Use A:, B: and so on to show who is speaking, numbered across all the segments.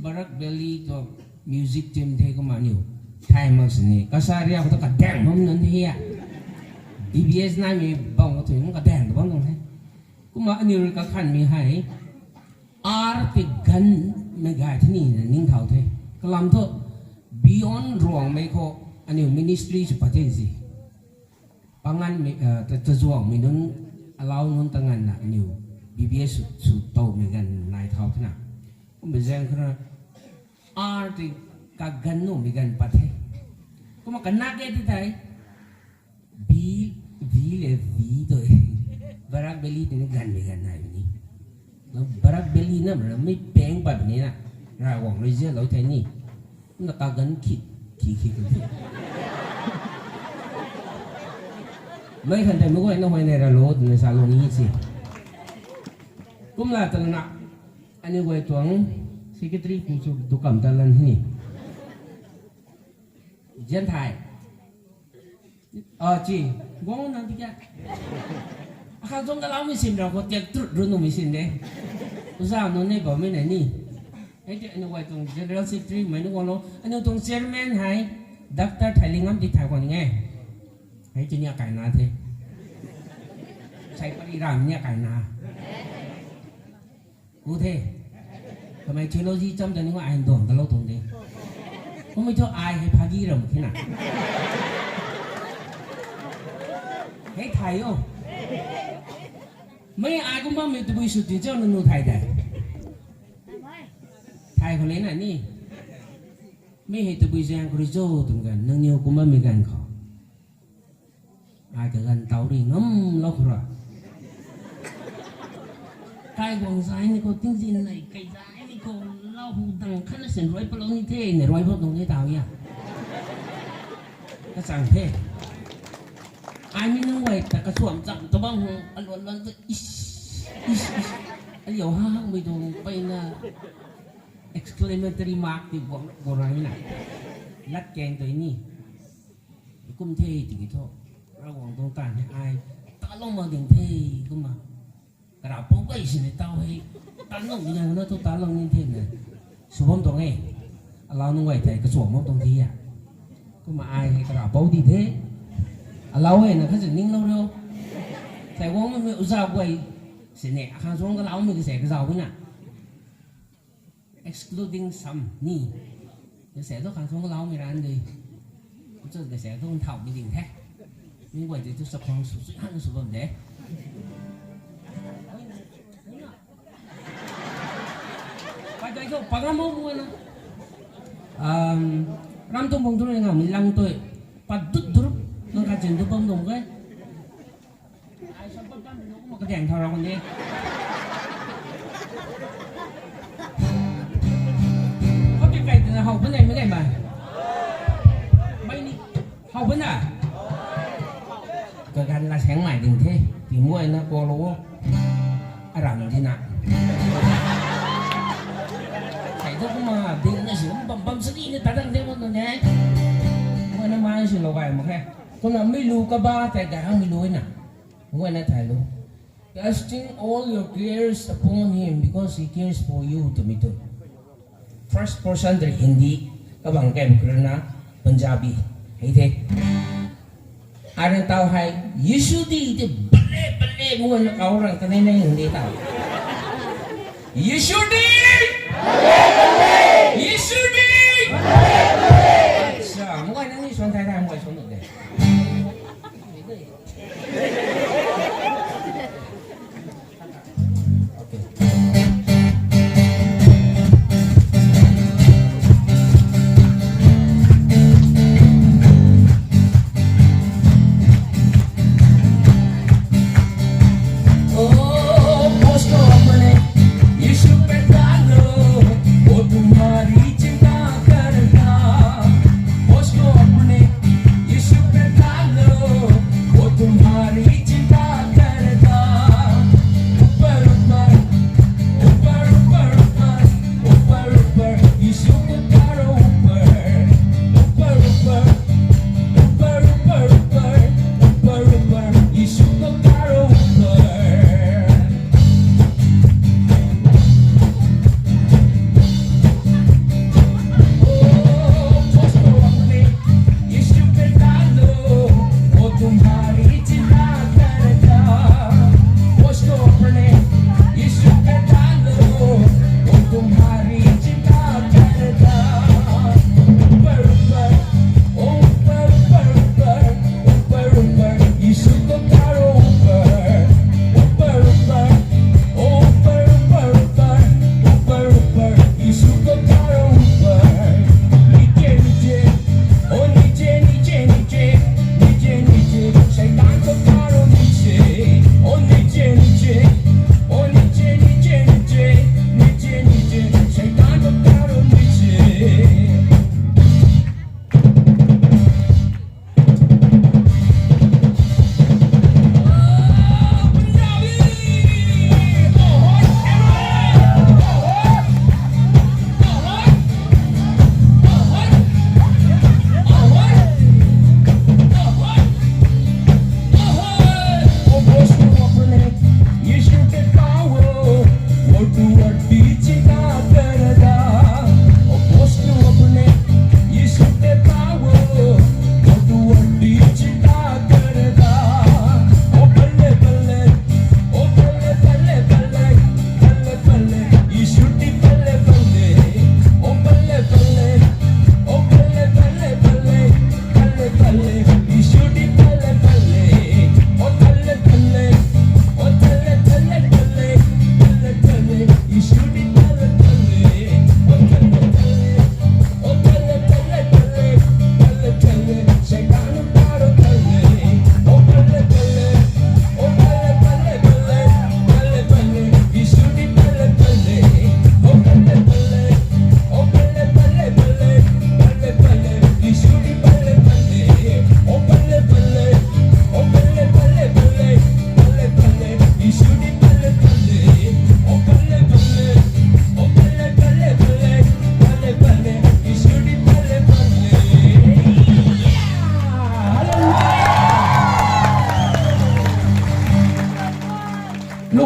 A: barak belly to music team thế có mà nhiều thay mà sự này cái sao riêng có tất cả đèn không nên thế à DBS này mình bong có thể không cả đèn được bong không thế cũng mà nhiều cái khăn mình hay art cái gần mấy cái thế này ninh thảo thế cái làm thôi beyond ruang mấy ko anh nhiều ministry sẽ phát triển gì pangan ta ruang mình nên allow nên tangan na nhiều BBS su tàu mình gần này thảo thế nào cũng bây giờ cái art cái gần nó mình gần phát triển cũng mà cái nát cái thế này vì là vì thôi barak beli thì nó gần mình gần này nhỉ nó barak beli nó mà mấy bén bạc này nè ra hoàng rồi giờ lối thế này nó cả gần khi cái mấy thằng thầy mới gọi nó hồi này là lỗ thì sao lỗ như gì cũng là tận nặng anh ấy gọi tuồng secretary phụ trách tụ cầm tay lên thế dân thải chị quăng nó đi ra hàng trong cái lão mới xin rồi có tiệc trút rồi nó mới xin đấy sao nó này bảo mấy này nè ấy anh ấy gọi tuồng general secretary mấy nó gọi nó anh ấy tuồng chairman hay doctor thầy linh âm đi thải còn nghe ấy chỉ nhà cải na thế sai phải đi làm nhà cải na cụ thểทำไมเทคโนโลยีจำจะนึกว่าไอ้โดนตลอดตรงนี้ผมไม่ชอบไอ้ให้พายีเราที่ไหนให้ไทยอ๋อไม่ไอ้ก็บ้าไม่ตัวสุดที่เจ้าหนูไทยได้ไทยคนเล่นน่ะนี่ไม่ให้ตัวเสียงคริสโต้ตรงกันนั่งเนียวก็บ้าไม่กันเขาai cái gần tàu đi ngấm lóc rồi cái quần dài này có tiếng gì này cái dài này có lau hù đằng khăn nó sền rối bao như thế này rối bao đồng thế tàu nha cáiสั่งthế ai mới nói vậyแต่กระสวมจับตะบังอันวันนั้นจะอันเดียวห้างไม่ตรงไปนะ exclamatory mark ที่บอกอะไรนี่นะลัดแกงตัวนี้กุ้มเท่จริงๆท่อเราหวังตรงต่างให้ไอ้ตาลงมาถึงเท่ก็มากระดาษโป๊ะไปสิเนี่ยตาให้ตาลงยังไงนะตัวตาลงนี่เท่เนี่ยสุภาพตรงไงเราหนุ่มไว้ใจกระสวมมองตรงที่อ่ะก็มาไอ้กระดาษโป๊ะดีเท่เราเองนะเขาจะนิ่งเราเร็วแต่ว่ามันไม่อุตส่าห์ไว้สิเนี่ยข้างช่วงก็เราไม่ได้ใส่กระสาวนี่นะ excluding some นี่จะใส่ตัวข้างช่วงก็เราไม่ร้านเลยจะใส่ตัวมันเท่าไม่ดิ่งแท้นี่ว่าจะสักครั้งสุดท้ายสุดแบบเด็กไปใจเขาปากน้ำมันนะรำตัวบงตัวนี้ไงมีลังตัวปัดดุดดุดนั่งการเจนตัวบงตรงกันไอ้ชอบปั้นมันก็มาแข่งทาราคนนี้เขาจะไก่แต่เขาเป็นไงไม่ไงมาไม่นี่เขาเป็นอ่ะcái gan là sáng mãi đừng thế thì mua nó có lỗ ai làm gì nè thầy thôi mà thì nó sửa bấm sức đi người ta đang thế một người nhé mua nó mai sửa lỗ vải một cái con là mấy lú cả ba thầy cả hai mấy lú nè mua nó thầy luôn casting all your cares upon him because he cares for you to me too first person dari Hindi các bạn kèm Krishna Punjabi hay thế ai tahu hai Yesudi itu balik bukan kau orang kenapa yang dia tahu Yesudi Yesudi sao mỗi ngày nãy xuân thay thay mỗi xuân được đấy
B: You should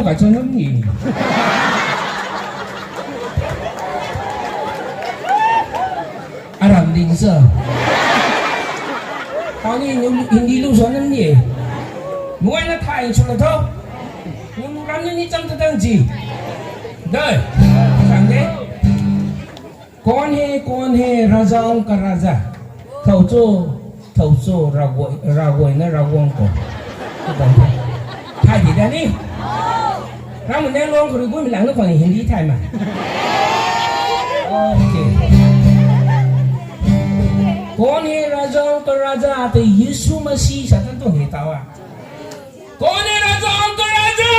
A: cả cho lắm nhỉ. Arab đình sợ. Tao đi Hindi lu số lắm nhỉ. Mỗi nó thay cho là thôi. Nhưng làm như trong tôi đang gì? Đây, chẳng thế. Con he raja ông ka raja. Thầu cho ra gội nó ra quang cổ. Thay gì đây đi? Ra mình đang luôn rồi mình làm nó còn Hindi thay mà. Ok. Con he raja ông ka raja thì Yesu Masih satan tu ni tahu. Con he raja ông ka raja.